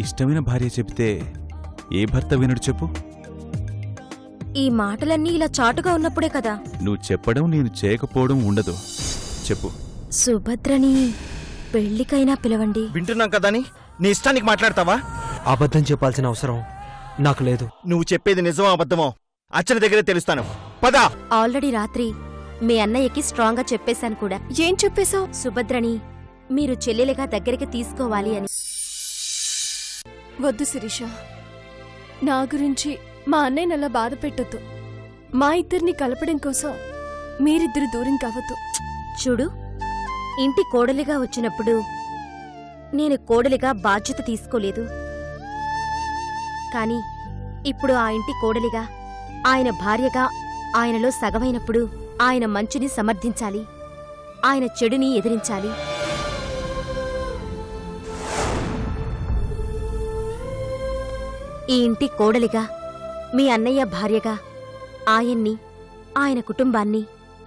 ఇష్టమైన భార్య చెబితే ఏ భర్త వినడు చెప్పు? ఈ మాటలన్నీ ఇలా చాటుగా ఉన్నప్పుడే కదా. నువ్వు చెప్పడం నేను చేయకపోవడం ఉండదు. చెప్పు. సుభద్రని పెళ్లికైనా పిలవండి. వింటున్నాం కదా నీ ఇష్టానికి మాట్లాడతావా? అబద్ధం చెప్పాల్సిన అవసరం నాకు లేదు. నువ్వు చెప్పేది నిజమో అబద్ధమో అచ్చన దగ్గరే తెలుస్తాను. పదా. ఆల్రెడీ రాత్రి మీ అన్నయ్యకి స్ట్రాంగ్ గా చెప్పేశాను కూడా. ఏం చెప్పేశావు? సుభద్రని మీరు చెల్లెలిగా దగ్గరికి తీసుకోవాలి అని. వద్దు శిరీష, నా గురించి మా అన్నయ్యని అలా బాధ పెట్టొద్దు. మా ఇద్దరిని కలపడం కోసం మీరిద్దరు దూరం కావద్దు. చూడు, ఇంటి కోడలిగా వచ్చినప్పుడు నేను కోడలిగా బాధ్యత తీసుకోలేదు. కాని ఇప్పుడు ఆ ఇంటి కోడలిగా, ఆయన భార్యగా ఆయనలో సగమైనప్పుడు ఆయన మంచిని సమర్థించాలి, ఆయన చెడుని ఎదిరించాలి. ఈ ఇంటి కోడలిగా, మీ అన్నయ్య భార్యగా ఆయన్ని, ఆయన కుటుంబాన్ని,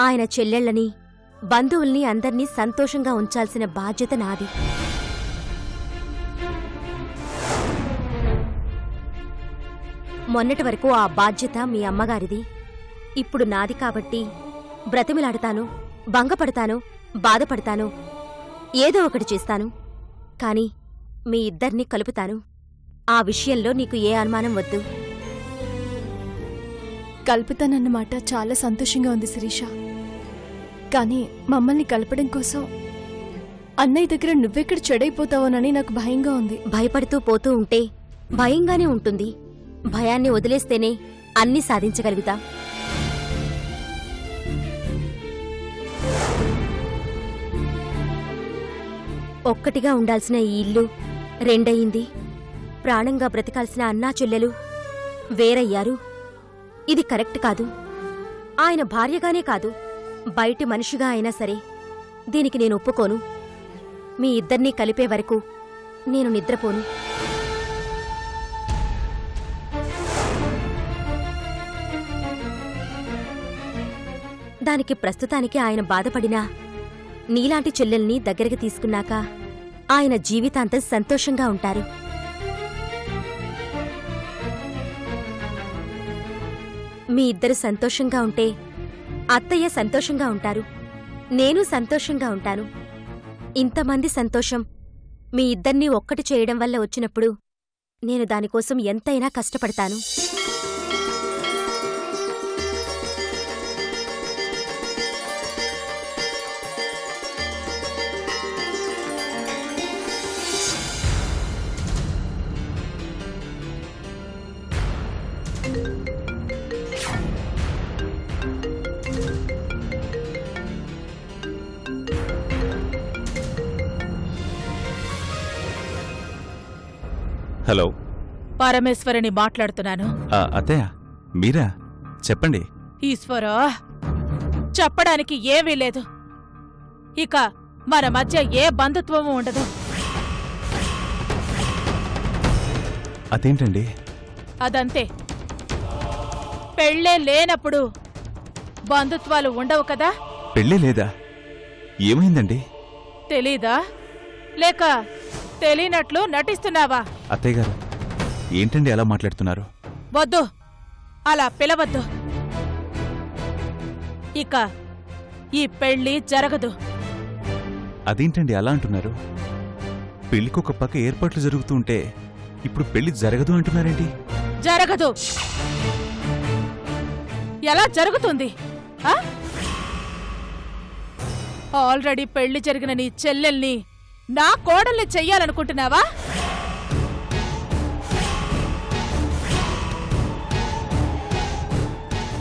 ఆయన చెల్లెళ్లని, బంధువుల్ని అందర్నీ సంతోషంగా ఉంచాల్సిన బాధ్యత నాది. మొన్నటి వరకు ఆ బాధ్యత మీ అమ్మగారిది. ఇప్పుడు నాది కాబట్టి బ్రతిమిలాడతాను, భంగపడతాను, బాధపడతాను, ఏదో ఒకటి చేస్తాను. కాని మీ ఇద్దర్నీ కలుపుతాను. ఆ విషయంలో నీకు ఏ అనుమానం వద్దు. కలుపుతానన్నమాట చాలా సంతోషంగా ఉంది శిరీష. కానీ మమ్మల్ని కలపడం కోసం అన్నయ్య దగ్గర నువ్వెక్కడ చెడైపోతావోనని నాకు భయంగా ఉంది. భయపడుతూ పోతూ ఉంటే భయంగానే ఉంటుంది. భయాన్ని వదిలేస్తేనే అన్నీ సాధించగలుగుతాం. ఒక్కటిగా ఉండాల్సిన ఈ ఇల్లు రెండయింది. ప్రాణంగా బ్రతకాల్సిన అన్నా చెల్లెలు వేరయ్యారు. ఇది కరెక్ట్ కాదు. ఆయన భార్యగానే కాదు, బయటి మనిషిగా అయినా సరే దీనికి నేను ఒప్పుకోను. మీ ఇద్దర్నీ కలిపే వరకు నేను నిద్రపోను. దానికి ప్రస్తుతానికి ఆయన బాధపడినా నీలాంటి చెల్లెల్ని దగ్గరికి తీసుకున్నాక ఆయన జీవితాంతం సంతోషంగా ఉంటారు. మీ ఇద్దరు సంతోషంగా ఉంటే అత్తయ్య సంతోషంగా ఉంటారు, నేను సంతోషంగా ఉంటాను. ఇంతమంది సంతోషం మీ ఇద్దర్నీ ఒక్కటి చేయడం వల్ల వచ్చినప్పుడు నేను దానికోసం ఎంతైనా కష్టపడతాను. హలో, పరమేశ్వరిని మాట్లాడుతున్నాను. అత్తయ్య మీరా? చెప్పండి. ఈశ్వరా, చెప్పడానికి ఏమీ లేదు. ఇక మన మధ్య ఏ బంధుత్వము ఉండదు. అదేంటండి? అదంతే. పెళ్ళే లేనప్పుడు బంధుత్వాలు ఉండవు కదా. పెళ్ళే లేదా? ఏమైందండి? తెలీదా? లేక తెలియనట్లు నటిస్తున్నావా? అత్తయ్య గారు, ఏంటండి అలా మాట్లాడుతున్నారు? వద్దు, అలా పిలవద్దు. ఇక ఈ పెళ్లి జరగదు. అదేంటండి అలా అంటున్నారు? పెళ్లికొక పక్క ఏర్పాట్లు జరుగుతూ ఉంటే ఇప్పుడు పెళ్లి జరగదు అంటున్నారేంటి? జరగదు. ఎలా జరుగుతుంది? ఆల్రెడీ పెళ్లి జరిగిన నీ చెల్లెల్ని నా కోడల్ని చెయ్యాలనుకుంటున్నావా?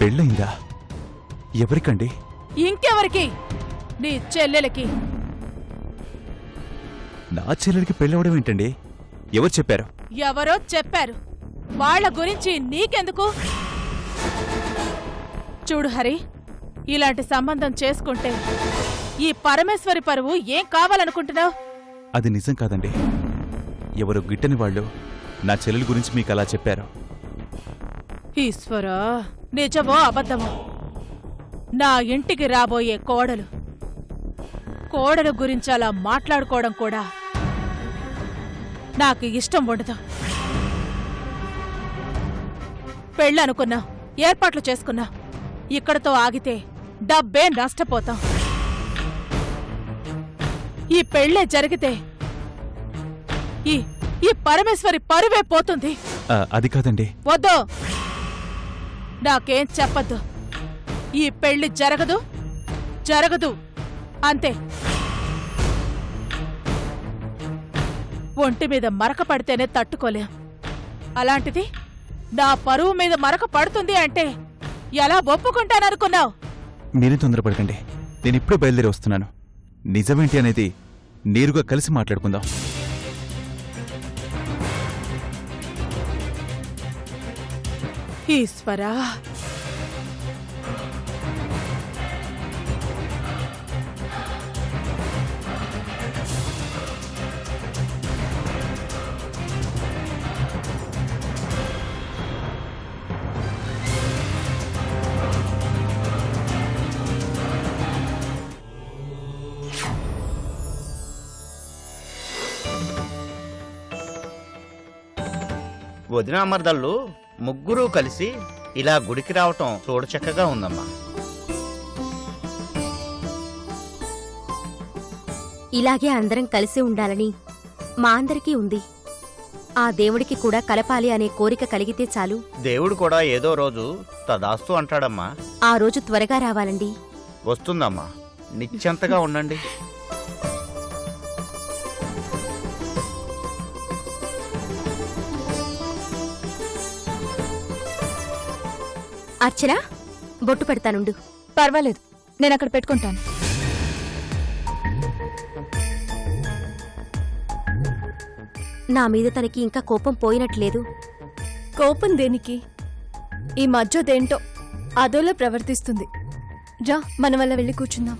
పెళ్ళయిందా? ఎవరికండి? ఇంకెవరికి? నీ చెల్లెలకి. నా చెల్లెలికి పెళ్ళవడం ఏంటండి? ఎవరు చెప్పారు? ఎవరో చెప్పారు. వాళ్ళ గురించి నీకెందుకు? చూడు హరి, ఇలాంటి సంబంధం చేసుకుంటే ఈ పరమేశ్వరి పరువు ఏం కావాలనుకుంటున్నావు? అది నిజం కాదండి. ఎవరు గిట్టని వాళ్ళు నా చెల్లెలి గురించి మీకు అలా చెప్పారు. ఈశ్వరా, నిజమో అబద్ధమో నా ఇంటికి రాబోయే కోడలు గురించి అలా మాట్లాడుకోవడం కూడా నాకు ఇష్టం ఉండదు. పెళ్ళనుకున్నా, ఏర్పాట్లు చేసుకున్నా, ఇక్కడతో ఆగితే డబ్బే నష్టపోతాం. ఈ పెళ్ళే జరిగితే ఈ పరమేశ్వరి పరువే పోతుంది. అది కాదండి. వద్దు, నాకేం చెప్పద్దు. ఈ పెళ్లి జరగదు, జరగదు అంతే. ఒంటి మీద మరక పడితేనే తట్టుకోలేం. అలాంటిది నా పరువు మీద మరక పడుతుంది అంటే ఎలా ఒప్పుకుంటాననుకున్నావు? మీరే తొందరపడకండి. నేను ఇప్పుడే బయలుదేరి వస్తున్నాను. నిజమేంటి అనేది నేరుగా కలిసి మాట్లాడుకుందాం. ఈశ్వరా, వదిన అమర్దళ్ళు ముగ్గురు కలిసి ఇలా గుడికి రావటం చూడ చక్కగా ఉందమ్మా. ఇలాగే అందరం కలిసి ఉండాలని మా అందరికీ ఉంది. ఆ దేవుడికి కూడా కలపాలి అనే కోరిక కలిగితే చాలు. దేవుడు కూడా ఏదో రోజు తదాస్తు అంటాడమ్మా. ఆ రోజు త్వరగా రావాలండి. వస్తుందమ్మా, నిశ్చంతగా ఉండండి. అర్చన, బొట్టు పెడతానుండు. పర్వాలేదు, నేను అక్కడ పెట్టుకుంటాను. నా మీద తనకి ఇంకా కోపం పోయినట్లేదు. కోపం దేనికి? ఈ మధ్య దేంటో అదోలా ప్రవర్తిస్తుంది. రా, మన వల్ల వెళ్ళి కూర్చుందాం.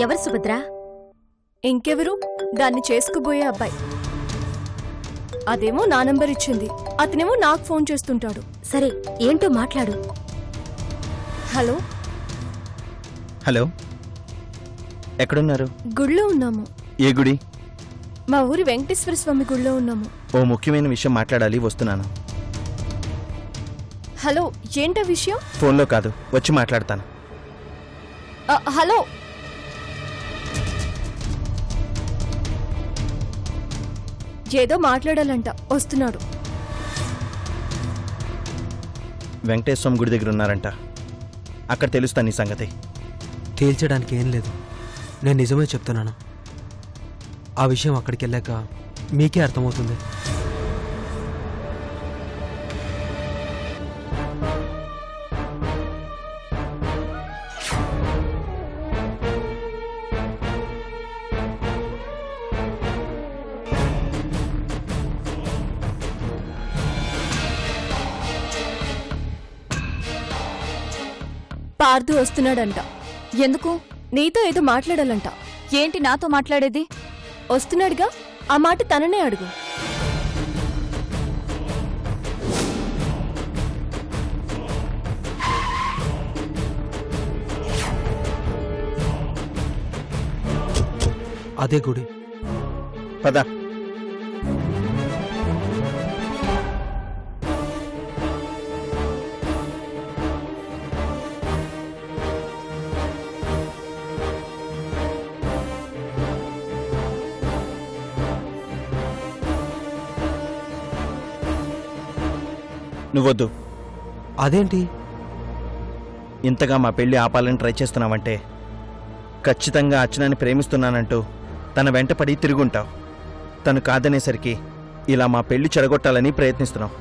ఎవరు సుభద్ర? ఇంకెవరు? దాన్ని చేసుకుపోయే అబ్బాయి. అదేమో నా నంబర్ ఇచ్చింది, అతనేమో నాకు ఫోన్ చేస్తుంటాడు. సరే, ఏంటో మాట్లాడు. హలో. హలో, ఎక్కడున్నారు? గుళ్ళో ఉన్నాము. ఏ గుడి? మా ఊరి వెంకటేశ్వర స్వామి గుళ్ళో ఉన్నాము. ఓ ముఖ్యమైన విషయం మాట్లాడాలి, వస్తున్నాను. హలో, ఏంటా విషయం? ఫోన్లో కాదు, వచ్చి మాట్లాడతాను. హలో. ఏదో మాట్లాడాలంట, వస్తున్నాడు. వెంకటేశ్వరం గుడి దగ్గర ఉన్నారంట. అక్కడ తెలుస్తా నీ సంగతి. తేల్చడానికి ఏం లేదు, నేను నిజమే చెప్తున్నాను. ఆ విషయం అక్కడికి వెళ్ళాక మీకే అర్థమవుతుంది. పార్థు వస్తున్నాడంట. ఎందుకు? నీతో ఏదో మాట్లాడాలంట. ఏంటి నాతో మాట్లాడేది? వస్తున్నాడుగా, ఆ మాట తననే అడుగు. అదే గుడి. పద. నువ్వొద్దు. అదేంటి? ఇంతగా మా పెళ్లి ఆపాలని ట్రై చేస్తున్నావంటే ఖచ్చితంగా అర్చనని ప్రేమిస్తున్నానంటూ తన వెంటపడి తిరుగుంటావు. తను కాదనేసరికి ఇలా మా పెళ్లి చెడగొట్టాలని ప్రయత్నిస్తున్నావు.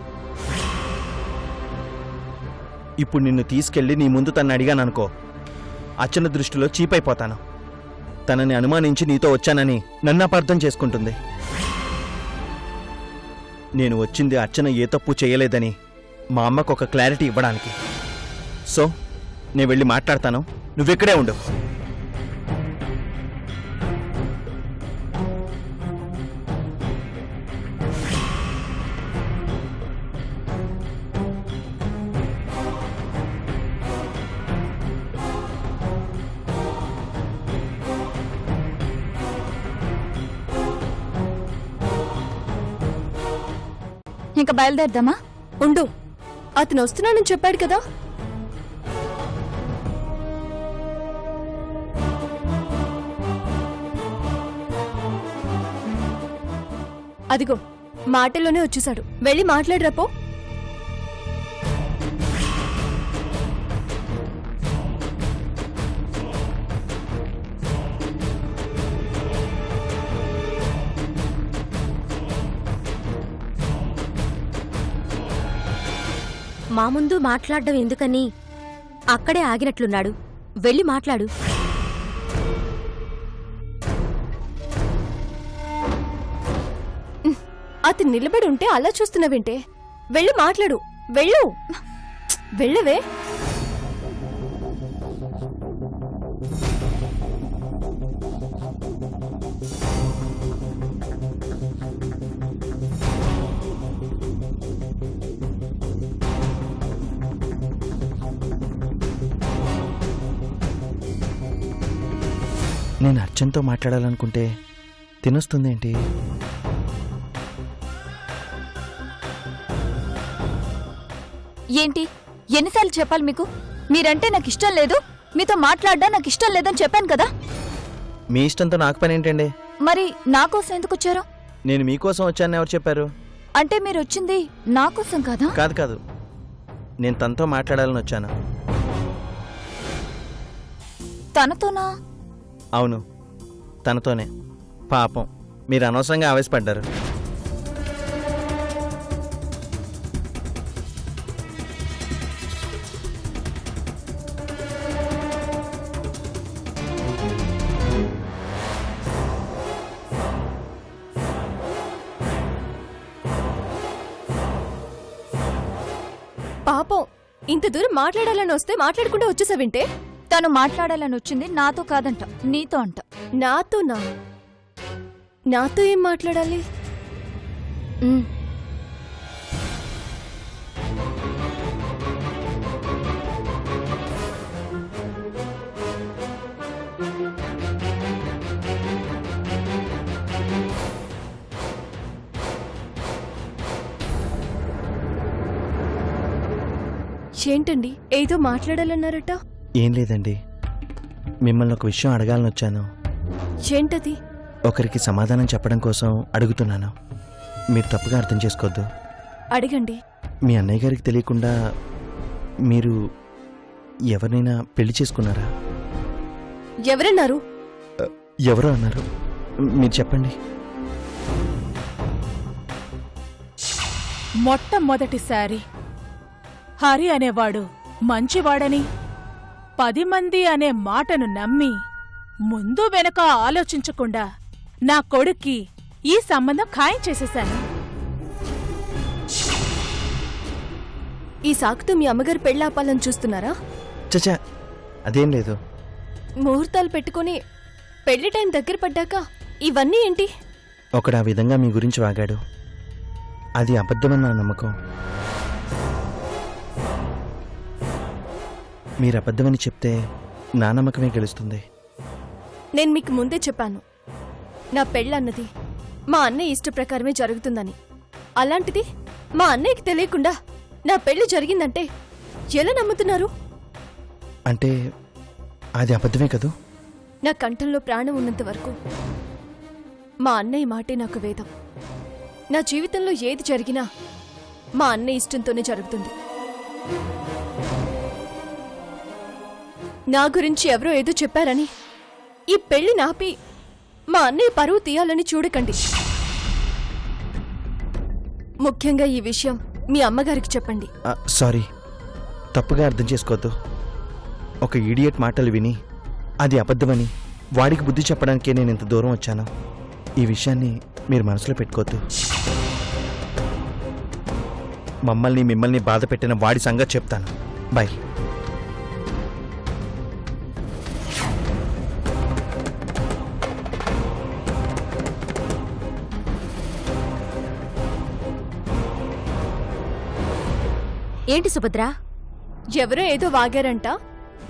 ఇప్పుడు నిన్ను తీసుకెళ్లి నీ ముందు తను అడిగాననుకో, అర్చన దృష్టిలో చీపైపోతాను. తనని అనుమానించి నీతో వచ్చానని నన్ను అపార్థం చేసుకుంటుంది. నేను వచ్చింది అర్చన ఏ తప్పు చేయలేదని మా అమ్మకు ఒక క్లారిటీ ఇవ్వడానికి. సో నేను వెళ్ళి మాట్లాడతాను, నువ్వెక్కడే ఉండు. ఇంకా బయలుదేరదామా? ఉండు, అతను వస్తున్నానని చెప్పాడు కదా. అదిగో మాటల్లోనే వచ్చేసాడు. వెళ్ళి మాట్లాడరాపో. మా ముందు మాట్లాడడం ఎందుకని అక్కడే ఆగినట్లున్నాడు. వెళ్ళి మాట్లాడు. అతను నిలబడి ఉంటే అలా చూస్తున్నావేంటే? వెళ్ళి మాట్లాడు. వెళ్ళు, వెళ్ళవే. నేను అర్చనతో మాట్లాడాలనుకుంటే తినొస్తుందేంటి? ఏంటి? ఎన్నిసార్లు చెప్పాలి మీకు? మీరంటే నాకు ఇష్టం లేదు, మీతో మాట్లాడడం నాకు ఇష్టం లేదని చెప్పాను కదా. మీ ఇష్టంతో నాకు పని ఏంటండి? మరి నా కోసం ఎందుకు వచ్చారు? నేను మీకోసం వచ్చానని ఎవరు చెప్పారు? అంటే మీరు వచ్చింది నా కోసం కదా? కాదు కాదు, నేను తనతో మాట్లాడాలని వచ్చాను. తనతోనా? అవును, తనతోనే. పాపం మీరు అనవసరంగా ఆవేశపడ్డారు. పాపం, ఇంత దూరం మాట్లాడాలని వస్తే మాట్లాడకుండా వచ్చేసావింటే? తను మాట్లాడాలని వచ్చింది నాతో కాదంట, నీతో అంట. నాతోనా? నాతో ఏం మాట్లాడాలి? ఏంటండి, ఏదో మాట్లాడాలన్నారట? ఏం లేదండి, మిమ్మల్ని ఒక విషయం అడగాలని వచ్చాను. ఏంటది? ఒకరికి సమాధానం చెప్పడం కోసం అడుగుతున్నాను. మీరు తప్పుగా అర్థం చేసుకోవద్దు. అడగండి. మీ అన్నయ్య గారికి తెలియకుండా మీరు ఎవరినైనా పెళ్లి చేసుకున్నారా? ఎవరన్నారు? ఎవరో అన్నారు, మీరు చెప్పండి. మొట్టమొదటిసారి హరి అనేవాడు మంచివాడని 10 మంది అనే మాటను నమ్మి ముందు వెనక ఆలోచించకుండా నా కొడుక్కి ఈ సంబంధం ఖాయం చేసేశాను. ఈ సాకుతో మీ అమ్మగారు పెళ్ళాపాలని చూస్తున్నారా? చచా, అదేం లేదు. ముహూర్తాలు పెట్టుకుని పెళ్లి టైం దగ్గర పడ్డాక ఇవన్నీ ఏంటి? ఒకడు ఆ విధంగా మీ గురించి వాగాడు, అది అబద్ధమని నా నమ్మకం. మీరు అబద్ధమని చెప్తే నా నమ్మకమే గెలుస్తుంది. నేను మీకు ముందే చెప్పాను, నా పెళ్ళన్నది మా అన్నయ్య ఇష్ట ప్రకారమే జరుగుతుందని. అలాంటిది మా అన్నయ్యకి తెలియకుండా నా పెళ్లి జరిగిందంటే ఎలా నమ్ముతున్నారు? అంటే అది అబద్ధమే కదూ? నా కంఠంలో ప్రాణం ఉన్నంత వరకు మా అన్నయ్య మాటే నాకు వేదం. నా జీవితంలో ఏది జరిగినా మా అన్నయ్య ఇష్టంతోనే జరుగుతుంది. నా గురించి ఎవరో ఏదో చెప్పారని ఈ పెళ్లి నాపి మా అన్నయ్య పరువు తీయాలని చూడకండి. ముఖ్యంగా ఈ విషయం మీ అమ్మగారికి చెప్పండి. సారీ, తప్పుగా అర్థం చేసుకోవద్దు. ఒక ఈడియట్ మాటలు విని అది అబద్ధమని వాడికి బుద్ధి చెప్పడానికే నేను ఇంత దూరం వచ్చాను. ఈ విషయాన్ని మీరు మనసులో పెట్టుకోవద్దు. మిమ్మల్ని బాధ పెట్టిన వాడి సంగతి చెప్తాను. బాయ్. ఏంటి సుభద్ర? ఎవరో ఏదో వాగారంట,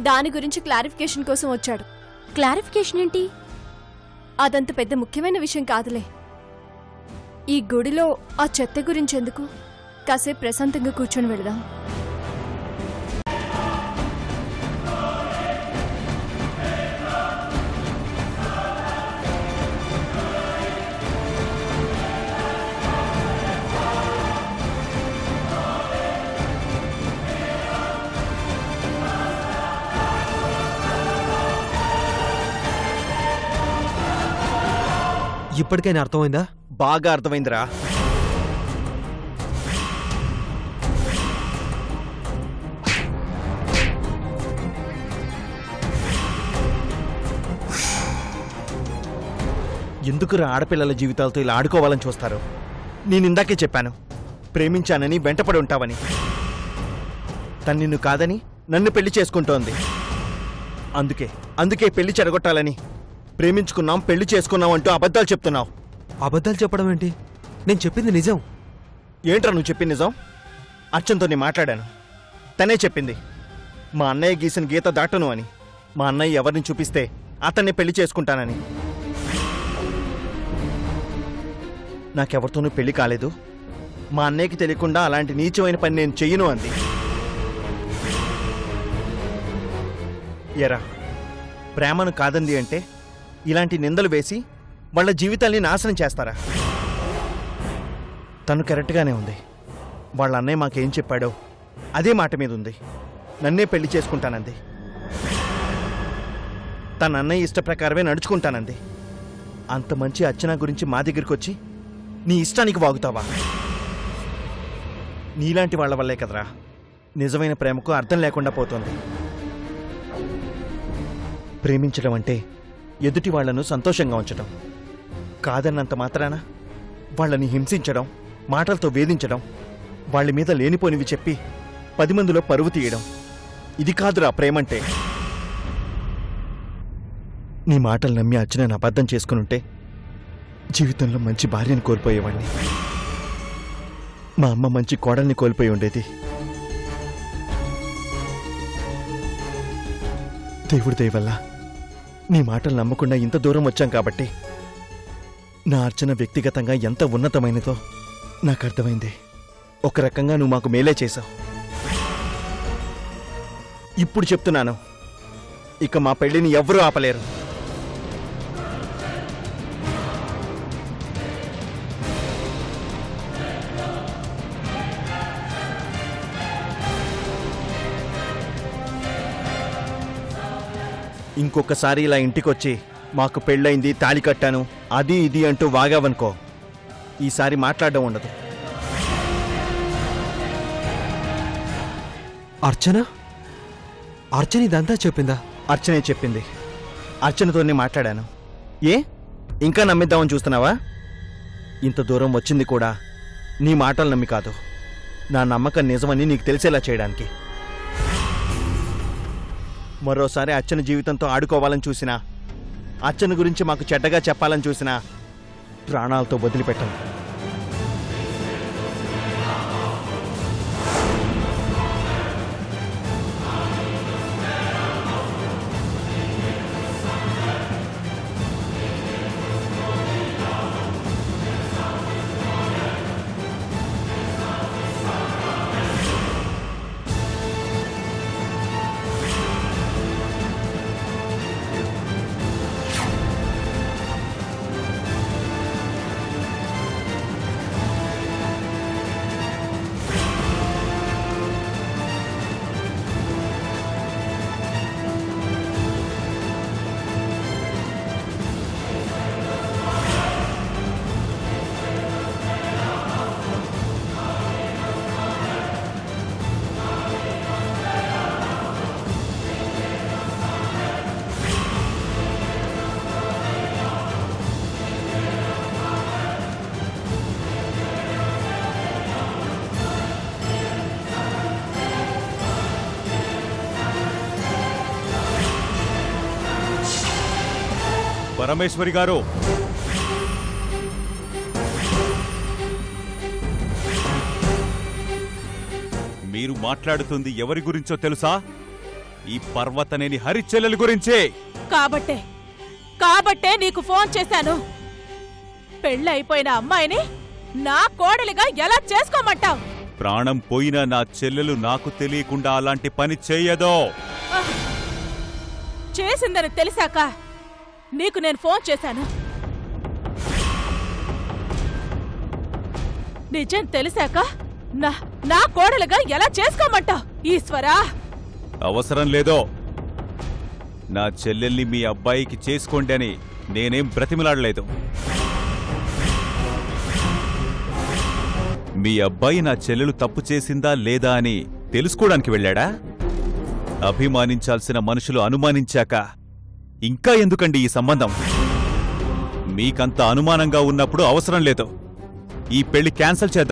దాని గురించి క్లారిఫికేషన్ కోసం వచ్చాడు. క్లారిఫికేషన్ ఏంటి? అదంత పెద్ద ముఖ్యమైన విషయం కాదులే. ఈ గుడిలో ఆ చెత్త గురించి ఎందుకు? కాసేపు ప్రశాంతంగా కూర్చొని వెళదాం. ఇప్పటికైనా అర్థమైందా? బాగా అర్థమైందిరా. ఎందుకురా ఆడపిల్లల జీవితాలతో ఇలా ఆడుకోవాలని చూస్తారు? నేను ఇందాకే చెప్పాను, ప్రేమించానని వెంటపడి ఉంటావని. తను నిన్ను కాదని నన్ను పెళ్లి చేసుకుంటోంది. అందుకే పెళ్లి చెడగొట్టాలని ప్రేమించుకున్నాం, పెళ్లి చేసుకున్నాం అంటూ అబద్ధాలు చెప్తున్నావు. అబద్ధాలు చెప్పడం ఏంటి? నేను చెప్పింది నిజం. ఏంట్రా నువ్వు చెప్పింది నిజం? అర్చనతో నేను మాట్లాడాను, తనే చెప్పింది మా అన్నయ్య గీసిన గీత దాటను అని. మా అన్నయ్య ఎవరిని చూపిస్తే అతన్ని పెళ్లి చేసుకుంటానని. నాకెవరితోనూ పెళ్లి కాలేదు, మా అన్నయ్యకి తెలియకుండా అలాంటి నీచమైన పని నేను చెయ్యను అంది. ఎరా, ప్రేమను కాదంది అంటే ఇలాంటి నిందలు వేసి వాళ్ళ జీవితాల్ని నాశనం చేస్తారా? తను కరెక్ట్గానే ఉంది. వాళ్ళ అన్నయ్య మాకేం చెప్పాడో అదే మాట మీద ఉంది. నన్నే పెళ్లి చేసుకుంటానంది. తన అన్నయ్య ఇష్ట ప్రకారమే నడుచుకుంటానంది. అంత మంచి అర్చన గురించి మా దగ్గరికి వచ్చి నీ ఇష్టానికి వాగుతావా? నీలాంటి వాళ్ళ వల్లే కదరా నిజమైన ప్రేమకు అర్థం లేకుండా పోతుంది. ప్రేమించడం అంటే ఎదుటి వాళ్లను సంతోషంగా ఉంచడం, కాదన్నంత మాత్రాన వాళ్ళని హింసించడం, మాటలతో వేధించడం, వాళ్ళ మీద లేనిపోనివి చెప్పి 10 మందిలో పరువు తీయడం, ఇది కాదురా ప్రేమంటే. నీ మాటలు నమ్మి అర్చనని అబద్ధం చేసుకునుంటే జీవితంలో మంచి భార్యను కోల్పోయేవాడిని. మా అమ్మ మంచి కోడల్ని కోల్పోయి ఉండేది. దేవుడి దయ వల్ల నీ మాటలు నమ్మకుండా ఇంత దూరం వచ్చాం కాబట్టి నా అర్చన వ్యక్తిగతంగా ఎంత ఉన్నతమైనదో నాకు అర్థమైంది. ఒక రకంగా నువ్వు మాకు మేలే చేశావు. ఇప్పుడు చెప్తున్నాను, ఇక మా పెళ్లిని ఎవ్వరూ ఆపలేరు. ఇంకొకసారి ఇలా ఇంటికొచ్చి మాకు పెళ్ళయింది, తాళి కట్టాను, అది ఇది అంటూ వాగావనుకో, ఈసారి మాట్లాడడం ఉండదు. అర్చన ఇదంతా చెప్పిందా? అర్చనే చెప్పింది. అర్చనతోనే మాట్లాడాను. ఏ ఇంకా నమ్మిద్దామని చూస్తున్నావా? ఇంత దూరం వచ్చింది కూడా నీ మాటలు నమ్మి కాదు, నా నమ్మకం నిజమని నీకు తెలిసేలా చేయడానికి. మరోసారి అర్చన జీవితంతో ఆడుకోవాలని చూసినా, అర్చన గురించి మాకు చెడ్డగా చెప్పాలని చూసినా ప్రాణాలతో వదిలిపెట్టను. పరమేశ్వరి గారు, మీరు మాట్లాడుతుంది ఎవరి గురించో తెలుసా? ఈ పర్వతనేని హరిచెల్లెల గురించే. కాబట్టే నీకు ఫోన్ చేశాను. పెళ్ళైపోయిన అమ్మాయిని నా కోడలిగా ఎలా చేసుకోమంటావు? ప్రాణం పోయినా నా చెల్లెలు నాకు తెలియకుండా అలాంటి పని చెయ్యదో. చేసిందని తెలిసాక నీకు నేను ఫోన్ చేశాను. నిజం తెలిసాక నా కోడలుగా ఎలా చేసుకోమంటావు? ఈశ్వరా, అవసరం లేదో. నా చెల్లెల్ని మీ అబ్బాయికి చేసుకోండి అని నేనేం బ్రతిమలాడలేదు. మీ అబ్బాయి నా చెల్లెలు తప్పు చేసిందా లేదా అని తెలుసుకోవడానికి వెళ్ళాడా? అభిమానించాల్సిన మనుషులు అనుమానించాక ఇంకా ఎందుకండి ఈ సంబంధం? మీకంత అనుమానంగా ఉన్నప్పుడు అవసరం లేదు. ఈ పెళ్లి క్యాన్సిల్ చేద్దాం.